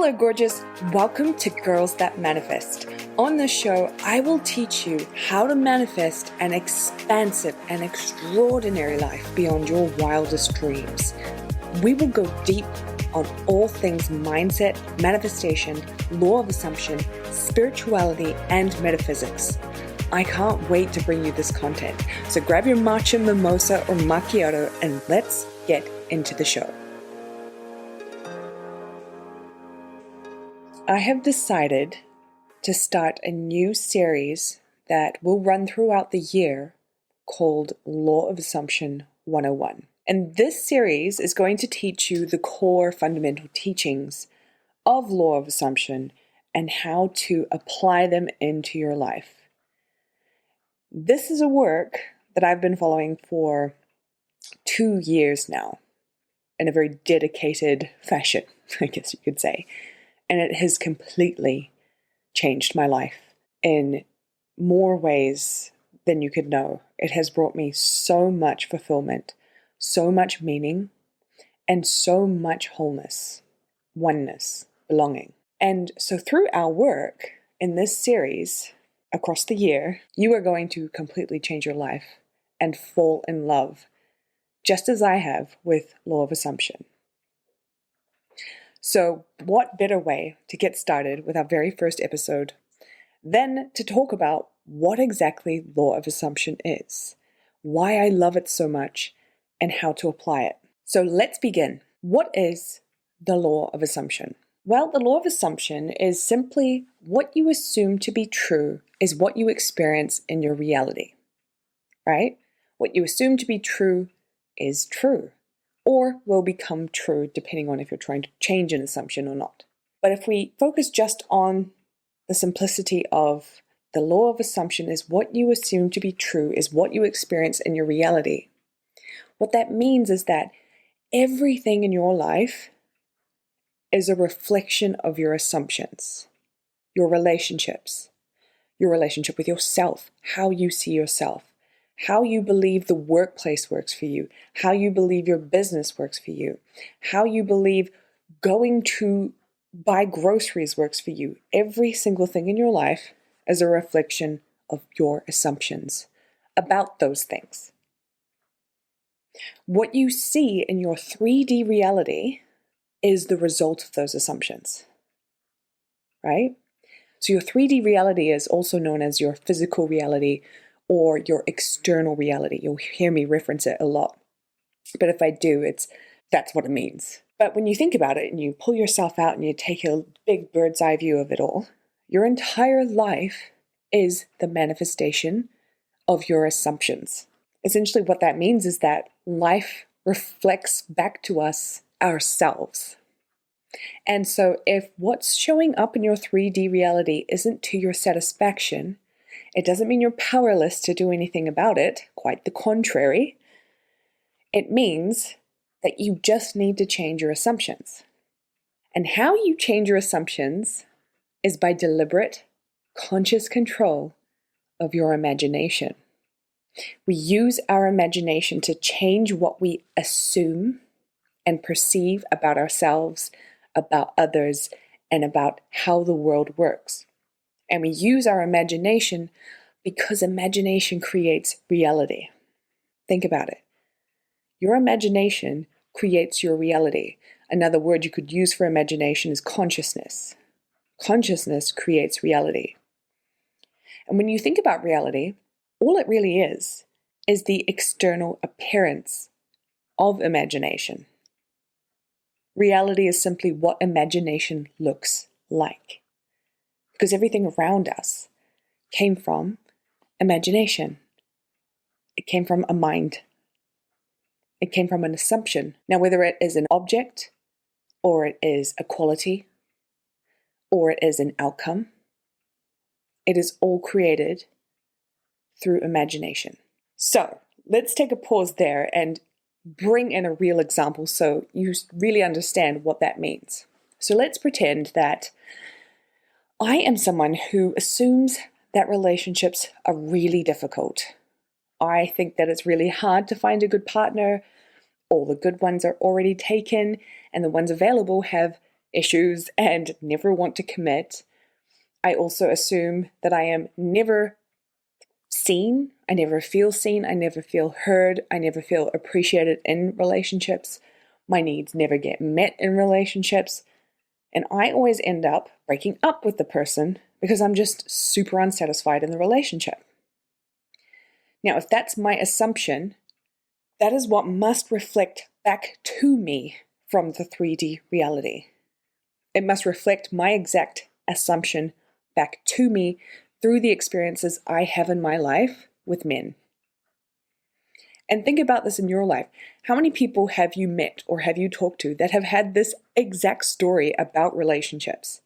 Hello, gorgeous. Welcome to Girls That Manifest. On this show, I will teach you how to manifest an expansive and extraordinary life beyond your wildest dreams. We will go deep on all things mindset, manifestation, law of assumption, spirituality, and metaphysics. I can't wait to bring you this content. So grab your matcha, mimosa, or macchiato and let's get into the show. I have decided to start a new series that will run throughout the year called Law of Assumption 101. And this series is going to teach you the core fundamental teachings of Law of Assumption and how to apply them into your life. This is a work that I've been following for 2 years now in a very dedicated fashion, I guess you could say. And it has completely changed my life in more ways than you could know. It has brought me so much fulfillment, so much meaning, and so much wholeness, oneness, belonging. And so through our work in this series across the year, you are going to completely change your life and fall in love, just as I have with Law of Assumption. So what better way to get started with our very first episode than to talk about what exactly Law of Assumption is, why I love it so much, and how to apply it. So let's begin. What is the Law of Assumption? Well, the Law of Assumption is simply what you assume to be true is what you experience in your reality, right? What you assume to be true is true, or will become true depending on if you're trying to change an assumption or not. But if we focus just on the simplicity of the Law of Assumption is what you assume to be true is what you experience in your reality. What that means is that everything in your life is a reflection of your assumptions, your relationships, your relationship with yourself, how you see yourself, how you believe the workplace works for you, how you believe your business works for you, how you believe going to buy groceries works for you. Every single thing in your life is a reflection of your assumptions about those things. What you see in your 3D reality is the result of those assumptions, right? So your 3D reality is also known as your physical reality or your external reality. You'll hear me reference it a lot. But if I do, that's what it means. But when you think about it and you pull yourself out and you take a big bird's eye view of it all, your entire life is the manifestation of your assumptions. Essentially what that means is that life reflects back to us ourselves. And so if what's showing up in your 3D reality isn't to your satisfaction, it doesn't mean you're powerless to do anything about it, quite the contrary. It means that you just need to change your assumptions. And how you change your assumptions is by deliberate, conscious control of your imagination. We use our imagination to change what we assume and perceive about ourselves, about others, and about how the world works. And we use our imagination because imagination creates reality. Think about it. Your imagination creates your reality. Another word you could use for imagination is consciousness. Consciousness creates reality. And when you think about reality, all it really is the external appearance of imagination. Reality is simply what imagination looks like. Because everything around us came from imagination. It came from a mind. It came from an assumption. Now, whether it is an object, or it is a quality, or it is an outcome, it is all created through imagination. So, let's take a pause there and bring in a real example so you really understand what that means. So let's pretend that I am someone who assumes that relationships are really difficult. I think that it's really hard to find a good partner. All the good ones are already taken, and the ones available have issues and never want to commit. I also assume that I am never seen. I never feel seen. I never feel heard. I never feel appreciated in relationships. My needs never get met in relationships. And I always end up breaking up with the person because I'm just super unsatisfied in the relationship. Now, if that's my assumption, that is what must reflect back to me from the 3D reality. It must reflect my exact assumption back to me through the experiences I have in my life with men. And think about this in your life. How many people have you met or have you talked to that have had this exact story about relationships?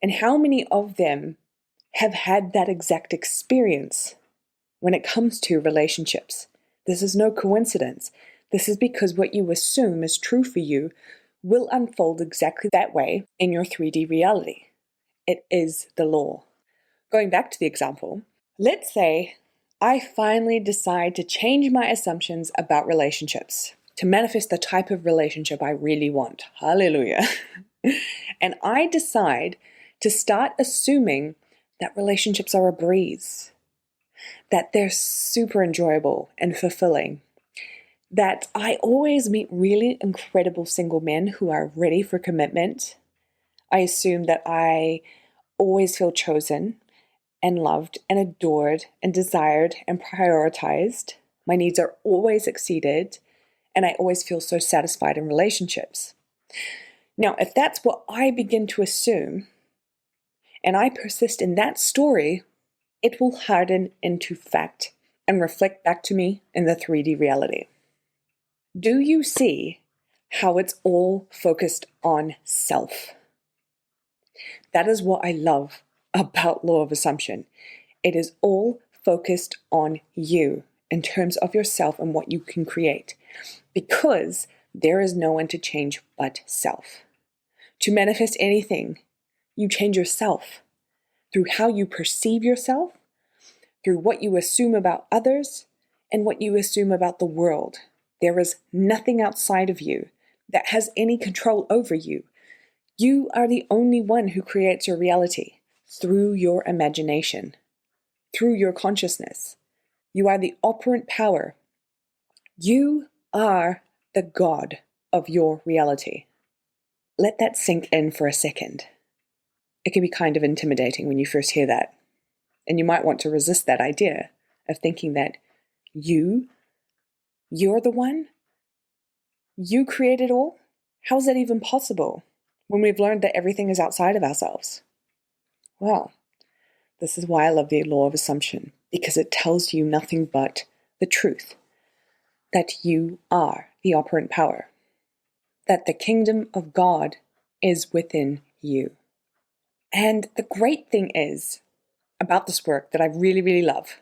And how many of them have had that exact experience when it comes to relationships? This is no coincidence. This is because what you assume is true for you will unfold exactly that way in your 3D reality. It is the law. Going back to the example, let's say I finally decide to change my assumptions about relationships to manifest the type of relationship I really want. Hallelujah. And I decide to start assuming that relationships are a breeze, that they're super enjoyable and fulfilling, that I always meet really incredible single men who are ready for commitment. I assume that I always feel chosen and loved and adored and desired and prioritized. My needs are always exceeded, and I always feel so satisfied in relationships. Now, if that's what I begin to assume, and I persist in that story, it will harden into fact and reflect back to me in the 3D reality. Do you see how it's all focused on self? That is what I love about law of assumption. It is all focused on you in terms of yourself and what you can create, because there is no one to change but self. To manifest anything, you change yourself through how you perceive yourself, through what you assume about others, and what you assume about the world. There is nothing outside of you that has any control over you. You are the only one who creates your reality through your imagination, through your consciousness. You are the operant power. You are the God of your reality. Let that sink in for a second. It can be kind of intimidating when you first hear that. And you might want to resist that idea of thinking that you're the one? You create it all? How is that even possible when we've learned that everything is outside of ourselves? Well, this is why I love the law of assumption, because it tells you nothing but the truth, that you are the operant power, that the kingdom of God is within you. And the great thing is about this work that I really, really love,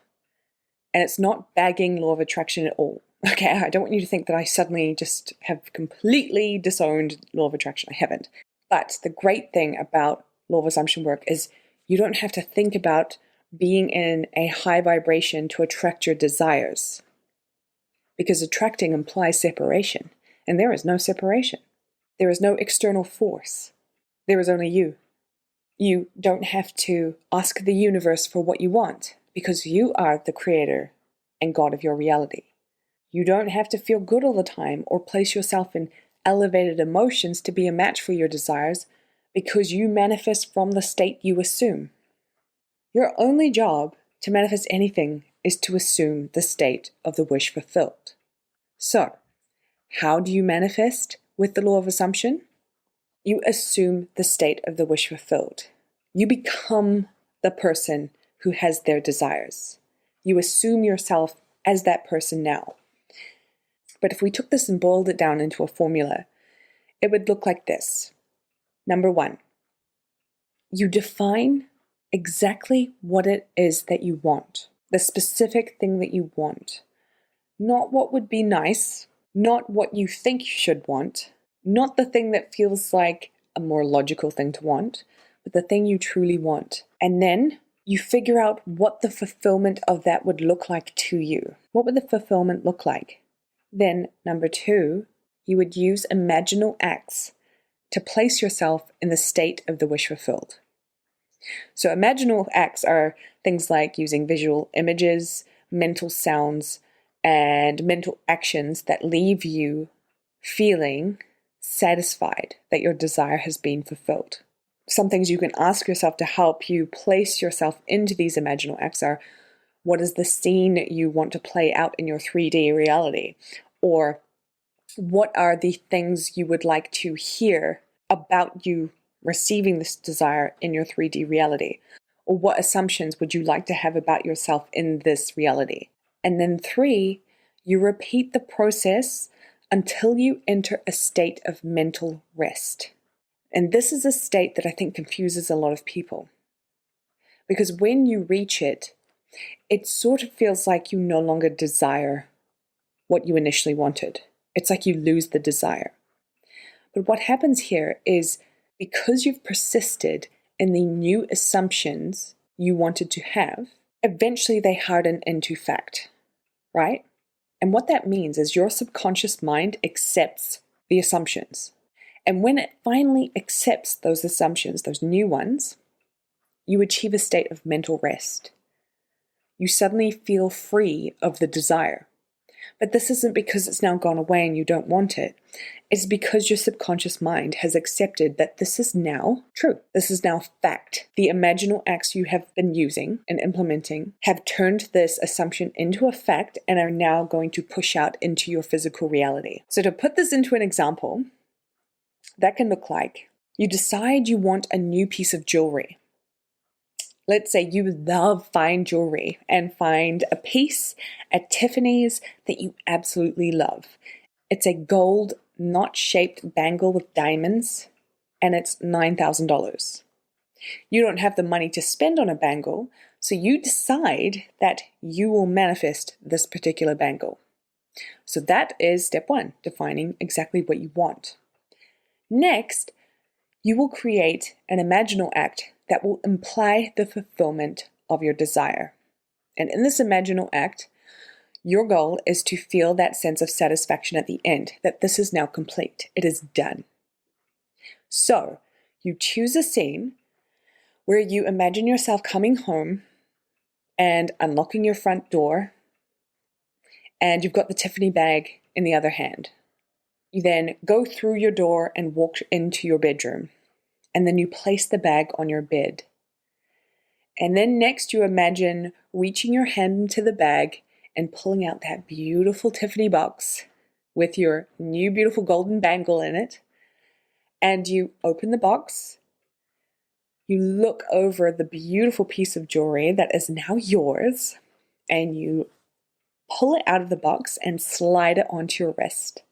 and it's not bagging law of attraction at all. Okay, I don't want you to think that I suddenly just have completely disowned law of attraction. I haven't. But the great thing about law of assumption work is you don't have to think about being in a high vibration to attract your desires, because attracting implies separation, and there is no separation. There is no external force. There is only you. You don't have to ask the universe for what you want, because you are the creator and God of your reality. You don't have to feel good all the time or place yourself in elevated emotions to be a match for your desires, because you manifest from the state you assume. Your only job to manifest anything is to assume the state of the wish fulfilled. So, how do you manifest with the law of assumption? You assume the state of the wish fulfilled. You become the person who has their desires. You assume yourself as that person now. But if we took this and boiled it down into a formula, it would look like this. Number 1, you define exactly what it is that you want, the specific thing that you want. Not what would be nice, not what you think you should want, not the thing that feels like a more logical thing to want, but the thing you truly want. And then you figure out what the fulfillment of that would look like to you. What would the fulfillment look like? Then, number 2, you would use imaginal acts to place yourself in the state of the wish fulfilled. So imaginal acts are things like using visual images, mental sounds, and mental actions that leave you feeling satisfied that your desire has been fulfilled. Some things you can ask yourself to help you place yourself into these imaginal acts are, what is the scene you want to play out in your 3D reality? Or what are the things you would like to hear about you receiving this desire in your 3D reality? Or what assumptions would you like to have about yourself in this reality? And then 3, you repeat the process until you enter a state of mental rest. And this is a state that I think confuses a lot of people. Because when you reach it, it sort of feels like you no longer desire what you initially wanted. It's like you lose the desire. But what happens here is, because you've persisted in the new assumptions you wanted to have, eventually they harden into fact, right? And what that means is your subconscious mind accepts the assumptions. And when it finally accepts those assumptions, those new ones, you achieve a state of mental rest. You suddenly feel free of the desire. But this isn't because it's now gone away and you don't want it. It's because your subconscious mind has accepted that this is now true. This is now fact. The imaginal acts you have been using and implementing have turned this assumption into a fact and are now going to push out into your physical reality. So to put this into an example, that can look like you decide you want a new piece of jewelry. Let's say you love fine jewelry and find a piece at Tiffany's that you absolutely love. It's a gold knot-shaped bangle with diamonds, and it's $9,000. You don't have the money to spend on a bangle, so you decide that you will manifest this particular bangle. So that is step 1, defining exactly what you want. Next, you will create an imaginal act that will imply the fulfillment of your desire. And in this imaginal act, your goal is to feel that sense of satisfaction at the end, that this is now complete, it is done. So, you choose a scene where you imagine yourself coming home and unlocking your front door, and you've got the Tiffany bag in the other hand. You then go through your door and walk into your bedroom. And then you place the bag on your bed. And then next you imagine reaching your hand into the bag and pulling out that beautiful Tiffany box with your new beautiful golden bangle in it. And you open the box. You look over the beautiful piece of jewelry that is now yours. And you pull it out of the box and slide it onto your wrist.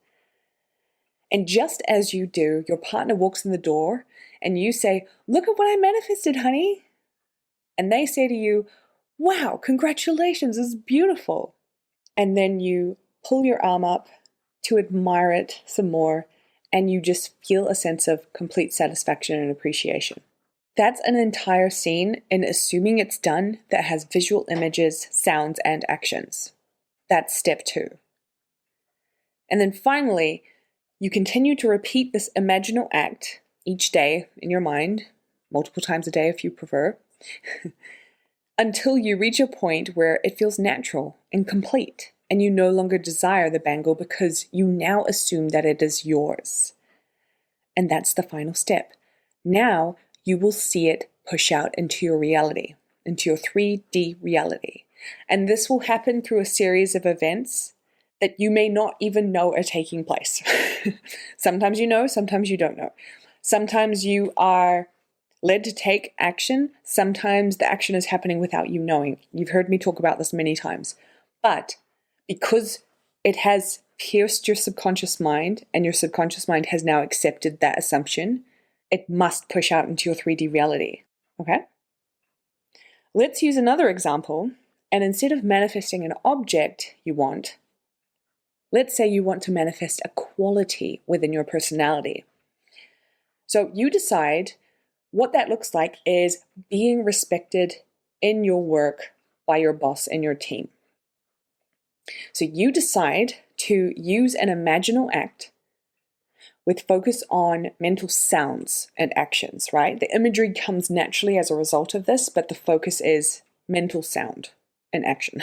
And just as you do, your partner walks in the door and you say, "Look at what I manifested, honey." And they say to you, "Wow, congratulations, it's beautiful." And then you pull your arm up to admire it some more, and you just feel a sense of complete satisfaction and appreciation. That's an entire scene in assuming it's done that has visual images, sounds, and actions. That's step 2. And then finally, you continue to repeat this imaginal act each day in your mind, multiple times a day if you prefer, until you reach a point where it feels natural and complete, and you no longer desire the bangle because you now assume that it is yours. And that's the final step. Now you will see it push out into your reality, into your 3D reality. And this will happen through a series of events that you may not even know are taking place. Sometimes you know, sometimes you don't know. Sometimes you are led to take action. Sometimes the action is happening without you knowing. You've heard me talk about this many times. But because it has pierced your subconscious mind and your subconscious mind has now accepted that assumption, it must push out into your 3D reality. Okay? Let's use another example. And instead of manifesting an object you want, let's say you want to manifest a quality within your personality. So you decide what that looks like is being respected in your work by your boss and your team. So you decide to use an imaginal act with focus on mental sounds and actions, right? The imagery comes naturally as a result of this, but the focus is mental sound and action.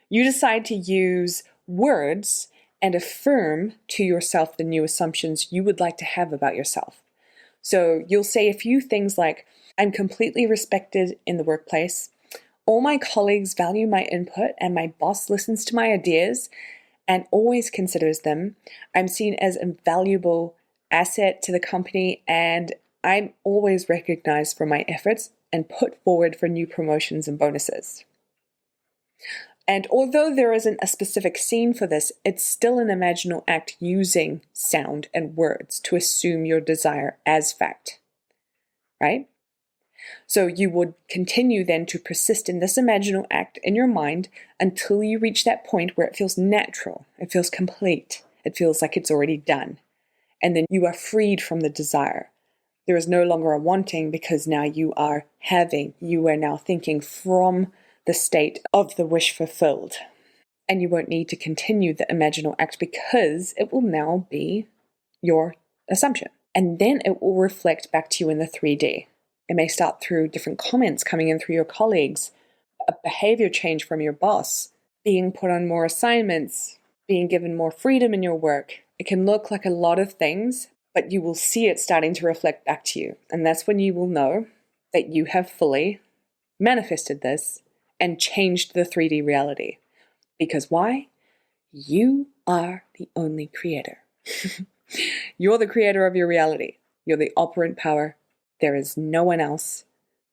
You decide to use words and affirm to yourself the new assumptions you would like to have about yourself. So you'll say a few things like, I'm completely respected in the workplace. All my colleagues value my input and my boss listens to my ideas and always considers them. I'm seen as a valuable asset to the company and I'm always recognized for my efforts and put forward for new promotions and bonuses. And although there isn't a specific scene for this, it's still an imaginal act using sound and words to assume your desire as fact, right? So you would continue then to persist in this imaginal act in your mind until you reach that point where it feels natural, it feels complete, it feels like it's already done. And then you are freed from the desire. There is no longer a wanting because now you are having, you are now thinking from the state of the wish fulfilled. And you won't need to continue the imaginal act because it will now be your assumption. And then it will reflect back to you in the 3D. It may start through different comments coming in through your colleagues, a behavior change from your boss, being put on more assignments, being given more freedom in your work. It can look like a lot of things, but you will see it starting to reflect back to you. And that's when you will know that you have fully manifested this and changed the 3D reality. Because why? You are the only creator. You're the creator of your reality. You're the operant power. There is no one else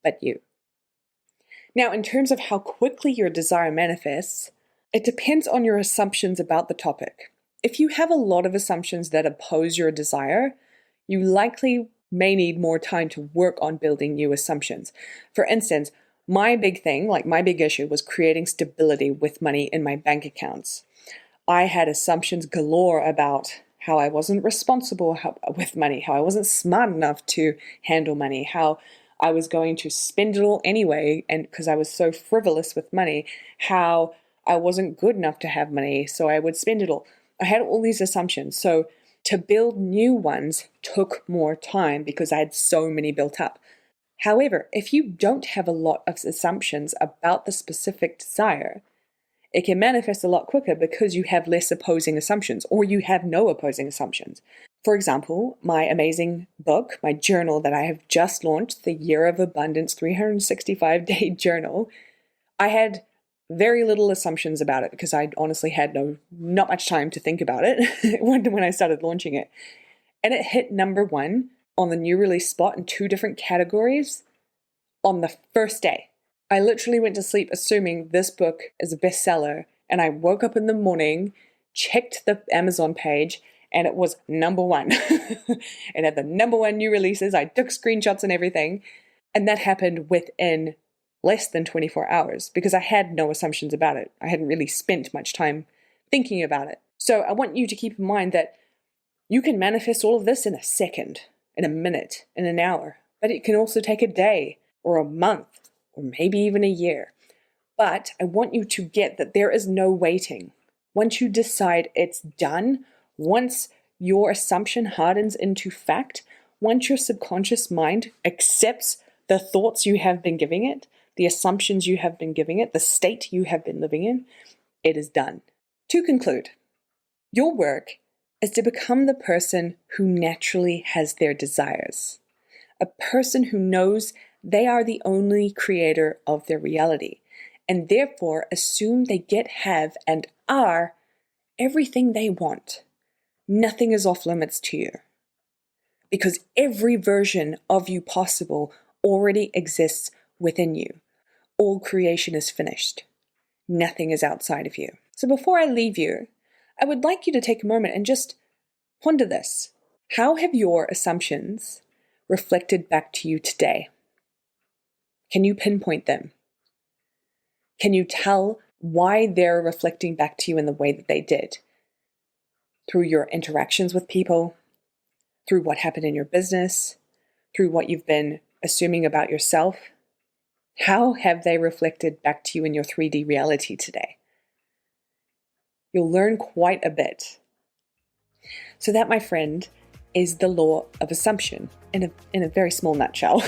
but you. Now, in terms of how quickly your desire manifests, it depends on your assumptions about the topic. If you have a lot of assumptions that oppose your desire, you likely may need more time to work on building new assumptions. For instance, my big thing, like my big issue, was creating stability with money in my bank accounts. I had assumptions galore about how I wasn't responsible with money, how I wasn't smart enough to handle money, how I was going to spend it all anyway, and because I was so frivolous with money, how I wasn't good enough to have money, so I would spend it all. I had all these assumptions. So to build new ones took more time because I had so many built up. However, if you don't have a lot of assumptions about the specific desire, it can manifest a lot quicker because you have less opposing assumptions or you have no opposing assumptions. For example, my amazing book, my journal that I have just launched, the Year of Abundance 365-day journal, I had very little assumptions about it because I honestly had not much time to think about it when I started launching it. And it hit number 1 on the new release spot in 2 different categories on the first day. I literally went to sleep assuming this book is a bestseller, and I woke up in the morning, checked the Amazon page, and it was number 1. It had the number 1 new releases. I took screenshots and everything, and that happened within less than 24 hours because I had no assumptions about it. I hadn't really spent much time thinking about it. So I want you to keep in mind that you can manifest all of this in a second, in a minute, in an hour, but it can also take a day or a month or maybe even a year. But I want you to get that there is no waiting. Once you decide it's done, once your assumption hardens into fact, once your subconscious mind accepts the thoughts you have been giving it, the assumptions you have been giving it, the state you have been living in, it is done. To conclude, your work is to become the person who naturally has their desires, a person who knows they are the only creator of their reality, and therefore assume they have, and are everything they want. Nothing is off limits to you, because every version of you possible already exists within you. All creation is finished. Nothing is outside of you. So before I leave you, I would like you to take a moment and just ponder this. How have your assumptions reflected back to you today? Can you pinpoint them? Can you tell why they're reflecting back to you in the way that they did? Through your interactions with people, through what happened in your business, through what you've been assuming about yourself? How have they reflected back to you in your 3D reality today? You'll learn quite a bit. So that, my friend, is the law of assumption in a very small nutshell.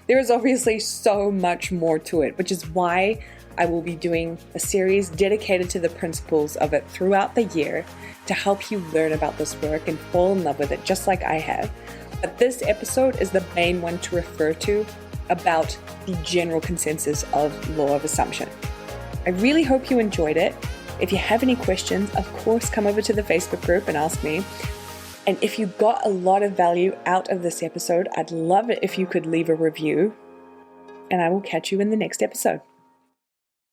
There is obviously so much more to it, which is why I will be doing a series dedicated to the principles of it throughout the year to help you learn about this work and fall in love with it just like I have. But this episode is the main one to refer to about the general consensus of law of assumption. I really hope you enjoyed it. If you have any questions, of course, come over to the Facebook group and ask me. And if you got a lot of value out of this episode, I'd love it if you could leave a review. And I will catch you in the next episode.